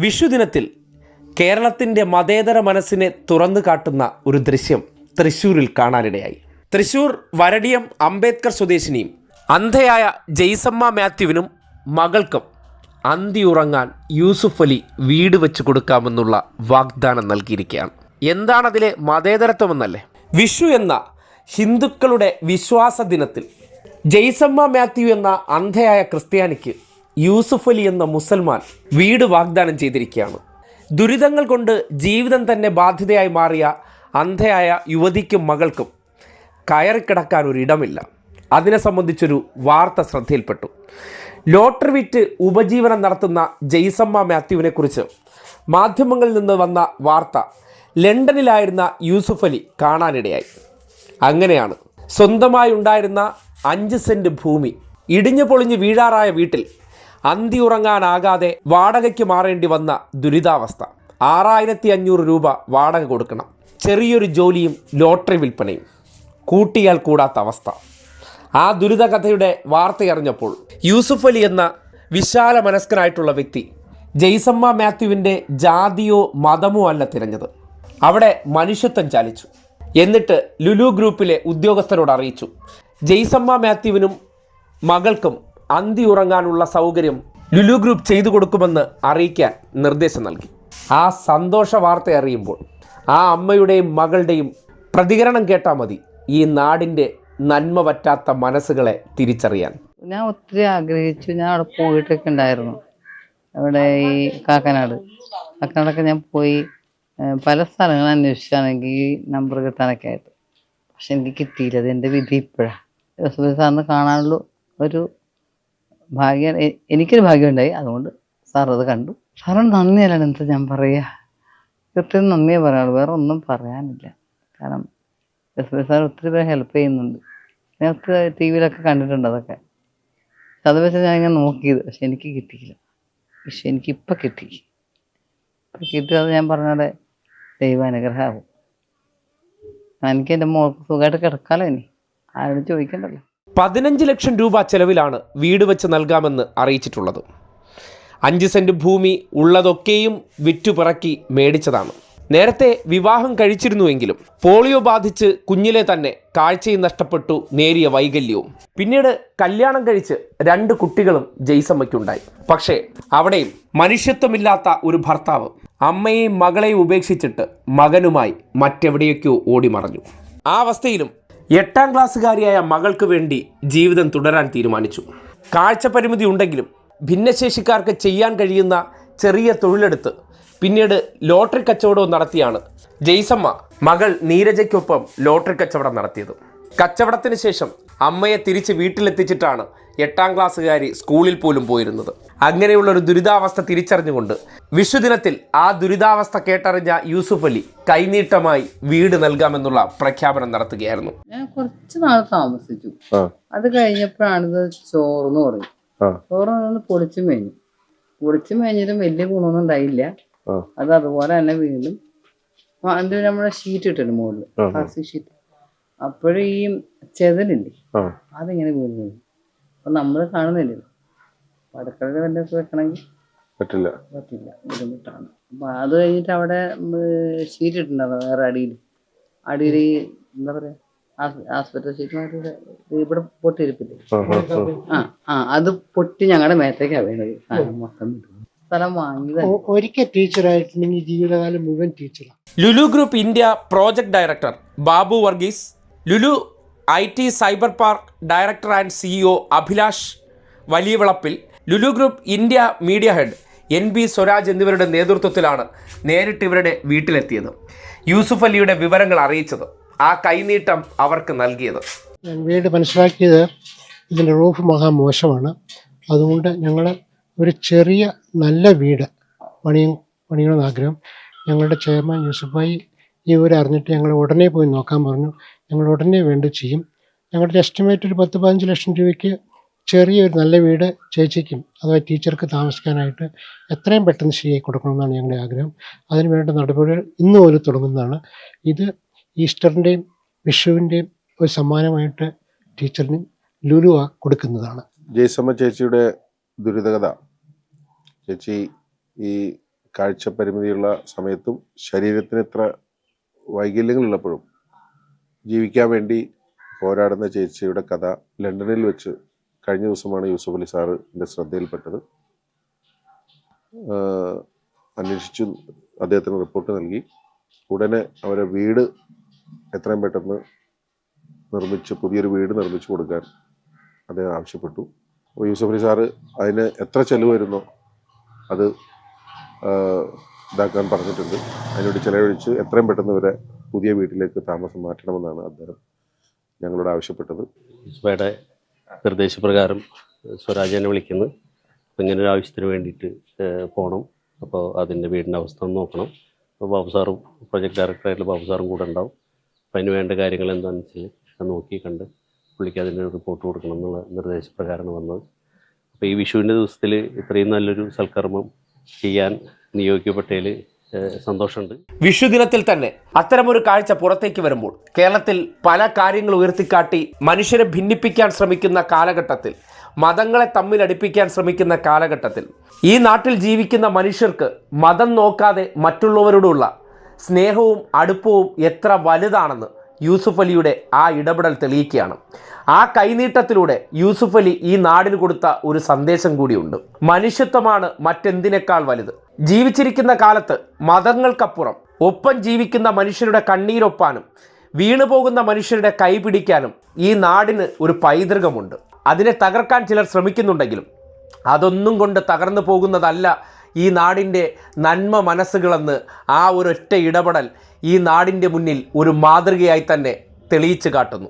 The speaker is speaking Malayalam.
വിഷുദിനത്തിൽ കേരളത്തിൻ്റെ മതേതര മനസ്സിനെ തുറന്നു കാട്ടുന്ന ഒരു ദൃശ്യം തൃശ്ശൂരിൽ കാണാനിടയായി. തൃശ്ശൂർ വരടിയം അംബേദ്കർ സ്വദേശിനിയും അന്ധയായ ജെയ്സമ്മ മാത്യുവിനും മകൾക്കും അന്തിയുറങ്ങാൻ യൂസുഫ് അലി വീട് വെച്ച് കൊടുക്കാമെന്നുള്ള വാഗ്ദാനം നൽകിയിരിക്കുകയാണ്. എന്താണതിലെ മതേതരത്വമെന്നല്ലേ? വിഷു എന്ന ഹിന്ദുക്കളുടെ വിശ്വാസ ദിനത്തിൽ ജെയ്സമ്മ മാത്യു എന്ന അന്ധയായ ക്രിസ്ത്യാനിക്ക് യൂസുഫ് അലി എന്ന മുസൽമാൻ വീട് വാഗ്ദാനം ചെയ്തിരിക്കുകയാണ്. ദുരിതങ്ങൾ കൊണ്ട് ജീവിതം തന്നെ ബാധ്യതയായി മാറിയ അന്ധയായ യുവതിക്കും മകൾക്കും കയറിക്കിടക്കാൻ ഒരിടമില്ല. അതിനെ സംബന്ധിച്ചൊരു വാർത്ത ശ്രദ്ധയിൽപ്പെട്ടു. ലോട്ടറി വിറ്റ് ഉപജീവനം നടത്തുന്ന ജെയ്സമ്മ മാത്യുവിനെ കുറിച്ച് മാധ്യമങ്ങളിൽ നിന്ന് വന്ന വാർത്ത ലണ്ടനിലായിരുന്ന യൂസുഫ് അലി കാണാനിടയായി. അങ്ങനെയാണ് സ്വന്തമായി ഉണ്ടായിരുന്ന 5 സെൻറ്റ് ഭൂമി ഇടിഞ്ഞു പൊളിഞ്ഞ് വീഴാറായ വീട്ടിൽ അന്തിയുറങ്ങാനാകാതെ വാടകയ്ക്ക് മാറേണ്ടി വന്ന ദുരിതാവസ്ഥ. 6500 രൂപ വാടക കൊടുക്കണം. ചെറിയൊരു ജോലിയും ലോട്ടറി വിൽപ്പനയും കൂട്ടിയാൽ കൂടാത്ത അവസ്ഥ. ആ ദുരിതകഥയുടെ വാർത്തയറിഞ്ഞപ്പോൾ യൂസുഫ് അലി എന്ന വിശാല മനസ്കനായിട്ടുള്ള വ്യക്തി ജെയ്സമ്മ മാത്യുവിൻ്റെ ജാതിയോ മതമോ അല്ല തിരഞ്ഞത്. അവിടെ മനുഷ്യത്വം ചാലിച്ചു. എന്നിട്ട് ലുലു ഗ്രൂപ്പിലെ ഉദ്യോഗസ്ഥരോട് അറിയിച്ചു, ജെയ്സമ്മ മാത്യുവിനും മകൾക്കും അന്തിയുറങ്ങാനുള്ള സൗകര്യം ലുലു ഗ്രൂപ്പ് ചെയ്തു കൊടുക്കുമെന്ന് അറിയിക്കാൻ നിർദ്ദേശം നൽകി. ആ സന്തോഷ വാർത്ത അറിയുമ്പോൾ ആ അമ്മയുടെയും മകളുടെയും പ്രതികരണം കേട്ടാൽ മതി ഈ നാടിൻ്റെ നന്മ പറ്റാത്ത മനസ്സുകളെ തിരിച്ചറിയാൻ. ഞാൻ ഒത്തിരി ആഗ്രഹിച്ചു. ഞാൻ അവിടെ പോയിട്ടൊക്കെ ഉണ്ടായിരുന്നു. അവിടെ ഈ കാക്കനാടൊക്കെ ഞാൻ പോയി പല സ്ഥലങ്ങളും അന്വേഷിച്ചാണെങ്കിൽ ഈ നമ്പർ കിട്ടാനൊക്കെ ആയിട്ട്. പക്ഷെ എനിക്ക് കിട്ടിയില്ല. അത് എൻ്റെ വിധി. ഇപ്പോഴാണ് യൂസുഫ് സാറിന് കാണാനുള്ള ഒരു ഭാഗ്യം, എനിക്കൊരു ഭാഗ്യമുണ്ടായി. അതുകൊണ്ട് സാർ അത് കണ്ടു. സാറിന് നന്ദിയല്ലാണ് എന്താ ഞാൻ പറയുക. കൃത്യം നന്ദിയേ പറയാനുള്ളൂ, വേറെ ഒന്നും പറയാനില്ല. കാരണം യൂസുഫ് സാർ ഒത്തിരി പേരെ ഹെൽപ്പ് ചെയ്യുന്നുണ്ട്. ഞാൻ ഒത്തിരി ടി വിയിലൊക്കെ കണ്ടിട്ടുണ്ട് അതൊക്കെ. അത് വെച്ച് ഞാൻ ഇങ്ങനെ നോക്കിയത്. പക്ഷെ എനിക്ക് കിട്ടിയില്ല. പക്ഷെ എനിക്കിപ്പോൾ കിട്ടി. ഇപ്പം കിട്ടിയത് ഞാൻ പറഞ്ഞത് ദൈവാനുഗ്രഹമാകും. എനിക്ക് എൻ്റെ മോൾക്ക് സുഖമായിട്ട് കിടക്കാമല്ലോ. ഇനി ആരോടും ചോദിക്കണ്ടല്ലോ. 15 ലക്ഷം രൂപ ചെലവിലാണ് വീട് വെച്ച് നൽകാമെന്ന് അറിയിച്ചിട്ടുള്ളത്. 5 സെൻറ്റ് ഭൂമി ഉള്ളതൊക്കെയും വിറ്റുപിറക്കി മേടിച്ചതാണ്. നേരത്തെ വിവാഹം കഴിച്ചിരുന്നുവെങ്കിലും പോളിയോ ബാധിച്ച് കുഞ്ഞിലെ തന്നെ കാഴ്ചയും നഷ്ടപ്പെട്ടു, നേരിയ വൈകല്യവും. പിന്നീട് കല്യാണം കഴിച്ച് 2 കുട്ടികളും ജെയ്സമ്മയ്ക്കുണ്ടായി. പക്ഷേ അവിടെയും മനുഷ്യത്വമില്ലാത്ത ഒരു ഭർത്താവ് അമ്മയെയും മകളെയും ഉപേക്ഷിച്ചിട്ട് മകനുമായി മറ്റെവിടെയൊക്കെയോ ഓടിമറഞ്ഞു. ആ അവസ്ഥയിലും 8ാം ക്ലാസ്സുകാരിയായ മകൾക്ക് വേണ്ടി ജീവിതം തുടരാൻ തീരുമാനിച്ചു. കാഴ്ചപരിമിതി ഉണ്ടെങ്കിലും ഭിന്നശേഷിക്കാർക്ക് ചെയ്യാൻ കഴിയുന്ന ചെറിയ തൊഴിലെടുത്ത് പിന്നീട് ലോട്ടറി കച്ചവടവും നടത്തിയാണ് ജെയ്സമ്മ മകൾ നീരജയ്ക്കൊപ്പം ലോട്ടറി കച്ചവടം നടത്തിയത്. കച്ചവടത്തിന് ശേഷം അമ്മയെ തിരിച്ച് വീട്ടിലെത്തിച്ചിട്ടാണ് 8ാം ക്ലാസ്സുകാരി സ്കൂളിൽ പോലും പോയിരുന്നത്. അങ്ങനെയുള്ളൊരു ദുരിതാവസ്ഥ തിരിച്ചറിഞ്ഞുകൊണ്ട് വിഷുദിനത്തിൽ ആ ദുരിതാവസ്ഥ കേട്ടറിഞ്ഞ യൂസുഫ് അലി കൈനീട്ടമായി വീട് നൽകാമെന്നുള്ള പ്രഖ്യാപനം നടത്തുകയായിരുന്നു. ഞാൻ കുറച്ച് നാൾ താമസിച്ചു. അത് കഴിഞ്ഞപ്പോഴാണിത് ചോർന്ന് പറയും. ചോറ് പൊളിച്ചും മേഞ്ഞിട്ടും വലിയ ഗുണമൊന്നും ഉണ്ടായില്ല. അത് അതുപോലെ തന്നെ വീണ്ടും അതിന് നമ്മുടെ ഷീറ്റ് ഇട്ടിട്ട് മുകളിൽ പ്ലാസ്റ്റിക് ഷീറ്റ്. അപ്പോഴും ഈ ചെതലില്ലേ അതിങ്ങനെ വീഴുന്നത്. അപ്പൊ നമ്മൾ കാണുന്നില്ലല്ലോ. അടുക്കളയിൽ വല്ല വെക്കണമെങ്കിൽ പറ്റില്ല, ബുദ്ധിമുട്ടാണ്. അപ്പൊ അത് കഴിഞ്ഞിട്ട് അവിടെ ഷീറ്റ് ഇട്ടിട്ടുണ്ടായിരുന്നു വേറെ അടിയിൽ എന്താ പറയാ ആസ്പെറ്റൽ ഷീറ്റ് ഇവിടെ പൊട്ടിയിരിപ്പില്ലേ, അത് പൊട്ടി ഞങ്ങളുടെ മേത്തേക്കാ വീണത്. മൊത്തം സ്ഥലം വാങ്ങിയത്. ഒരിക്കൽ ടീച്ചറായിട്ടുണ്ടെങ്കിൽ ജീവിതകാലം മുഴുവൻ ടീച്ചറാണ്. Lulu group India project director Babu Varghese, Lulu IT cyber park director and CEO Abhilash Valiyavilappil, Lulu group India media head NB Swaraj എന്നിവരുടെ നേതൃത്വത്തിലാണ് നേരിട്ട് ഇവരുടെ വീട്ടിലെത്തിയത്. യൂസുഫ് അലിയുടെ വിവരങ്ങൾ അറിയിച്ചത്, ആ കൈനീട്ടം അവർക്ക് നൽകിയത്. ഞാൻ വീട് മനസ്സിലാക്കിയത് ഇതിൻ്റെ റൂഫ് മഹാമോശമാണ്. അതുകൊണ്ട് ഞങ്ങൾ ഒരു ചെറിയ നല്ല വീട് പണിയണമെന്ന് ആഗ്രഹം. ഞങ്ങളുടെ ചെയർമാൻ യൂസുഫ് ഭായി ഈ അറിഞ്ഞിട്ട് ഞങ്ങൾ ഉടനെ പോയി നോക്കാൻ പറഞ്ഞു. ഞങ്ങൾ ഉടനെ വേണ്ടി ചെയ്യും. ഞങ്ങളുടെ എസ്റ്റിമേറ്റ് ഒരു 10-15 ലക്ഷം രൂപയ്ക്ക് ചെറിയൊരു നല്ല വീട് ചേച്ചിക്കും അഥവാ ടീച്ചർക്ക് താമസിക്കാനായിട്ട് എത്രയും പെട്ടെന്ന് ശരിയായി കൊടുക്കണമെന്നാണ് ഞങ്ങളുടെ ആഗ്രഹം. അതിന് വേണ്ട നടപടികൾ ഇന്ന് പോലും തുടങ്ങുന്നതാണ്. ഇത് ഈസ്റ്ററിൻ്റെയും വിഷുവിൻ്റെയും ഒരു സമ്മാനമായിട്ട് ടീച്ചറിനും ലുലു കൊടുക്കുന്നതാണ്. ജെയ്സമ്മ ചേച്ചിയുടെ ദുരിതകഥ ചേച്ചി ഈ കാഴ്ചപരിമിതിയുള്ള സമയത്തും ശരീരത്തിന് ഇത്ര വൈകല്യങ്ങളുള്ളപ്പോഴും ജീവിക്കാൻ വേണ്ടി പോരാടുന്ന ചേച്ചിയുടെ കഥ ലണ്ടനിൽ വെച്ച് കഴിഞ്ഞ ദിവസമാണ് യൂസുഫ് അലി സാറിൻ്റെ ശ്രദ്ധയിൽപ്പെട്ടത്. അന്വേഷിച്ചു അദ്ദേഹത്തിന് റിപ്പോർട്ട് നൽകി. ഉടനെ അവരെ വീട് എത്രയും പെട്ടെന്ന് പുതിയൊരു വീട് നിർമ്മിച്ചു കൊടുക്കാൻ അദ്ദേഹം ആവശ്യപ്പെട്ടു. അപ്പോൾ യൂസുഫ് അലി സാറ് അതിന് എത്ര ചെലവ് വരുന്നോ അത് ഇതാക്കാൻ പറഞ്ഞിട്ടുണ്ട്. അതിനോട് ചിലവഴിച്ച് എത്രയും പെട്ടെന്ന് ഇവരെ പുതിയ വീട്ടിലേക്ക് താമസം മാറ്റണമെന്നാണ് അദ്ദേഹം ഞങ്ങളോട് ആവശ്യപ്പെട്ടത്. യൂസുഫയുടെ നിർദ്ദേശപ്രകാരം സ്വരാജനെ വിളിക്കുന്നു. അപ്പോൾ ഇങ്ങനെ ഒരു ആവശ്യത്തിന് വേണ്ടിയിട്ട് പോകണം. അപ്പോൾ അതിൻ്റെ വീടിൻ്റെ അവസ്ഥ ഒന്ന് നോക്കണം. അപ്പോൾ ബാബു സാറും പ്രൊജക്ട് ഡയറക്ടറായിട്ടുള്ള ബാബു സാറും കൂടെ ഉണ്ടാവും. അപ്പോൾ അതിന് വേണ്ട കാര്യങ്ങൾ എന്താണെന്ന് വെച്ചാൽ നോക്കി കണ്ട് പുള്ളിക്ക് അതിൻ്റെ റിപ്പോർട്ട് കൊടുക്കണം എന്നുള്ള നിർദ്ദേശപ്രകാരമാണ് വന്നത്. അപ്പോൾ ഈ വിഷുവിൻ്റെ ദിവസത്തിൽ ഇത്രയും നല്ലൊരു സൽക്കർമ്മം ചെയ്യാൻ നിയോഗിക്കപ്പെട്ടതിൽ സന്തോഷമുണ്ട്. വിഷുദിനത്തിൽ തന്നെ അത്തരമൊരു കാഴ്ച പുറത്തേക്ക് വരുമ്പോൾ കേരളത്തിൽ പല കാര്യങ്ങൾ ഉയർത്തിക്കാട്ടി മനുഷ്യരെ ഭിന്നിപ്പിക്കാൻ ശ്രമിക്കുന്ന കാലഘട്ടത്തിൽ, മതങ്ങളെ തമ്മിലടിപ്പിക്കാൻ ശ്രമിക്കുന്ന കാലഘട്ടത്തിൽ ഈ നാട്ടിൽ ജീവിക്കുന്ന മനുഷ്യർക്ക് മതം നോക്കാതെ മറ്റുള്ളവരോടുള്ള സ്നേഹവും അടുപ്പവും എത്ര വലുതാണെന്ന് യൂസുഫ് അലിയുടെ ആ ഇടപെടൽ തെളിയിക്കുകയാണ്. ആ കൈനീട്ടത്തിലൂടെ യൂസുഫ് അലി ഈ നാടിന് കൊടുത്ത ഒരു സന്ദേശം കൂടിയുണ്ട്. മനുഷ്യത്വമാണ് മറ്റെന്തിനേക്കാൾ വലുത്. ജീവിച്ചിരിക്കുന്ന കാലത്ത് മതങ്ങൾക്കപ്പുറം ഒപ്പം ജീവിക്കുന്ന മനുഷ്യരുടെ കണ്ണീരൊപ്പാനും വീണുപോകുന്ന മനുഷ്യരുടെ കൈ പിടിക്കാനും ഈ നാടിന് ഒരു പൈതൃകമുണ്ട്. അതിനെ തകർക്കാൻ ചിലർ ശ്രമിക്കുന്നുണ്ടെങ്കിലും അതൊന്നും കൊണ്ട് തകർന്നു പോകുന്നതല്ല ഈ നാടിൻ്റെ നന്മ മനസ്സുകളെന്ന് ആ ഒരൊറ്റ ഇടപെടൽ ഈ നാടിൻ്റെ മുന്നിൽ ഒരു മാതൃകയായി തന്നെ തെളിയിച്ചു കാട്ടുന്നു.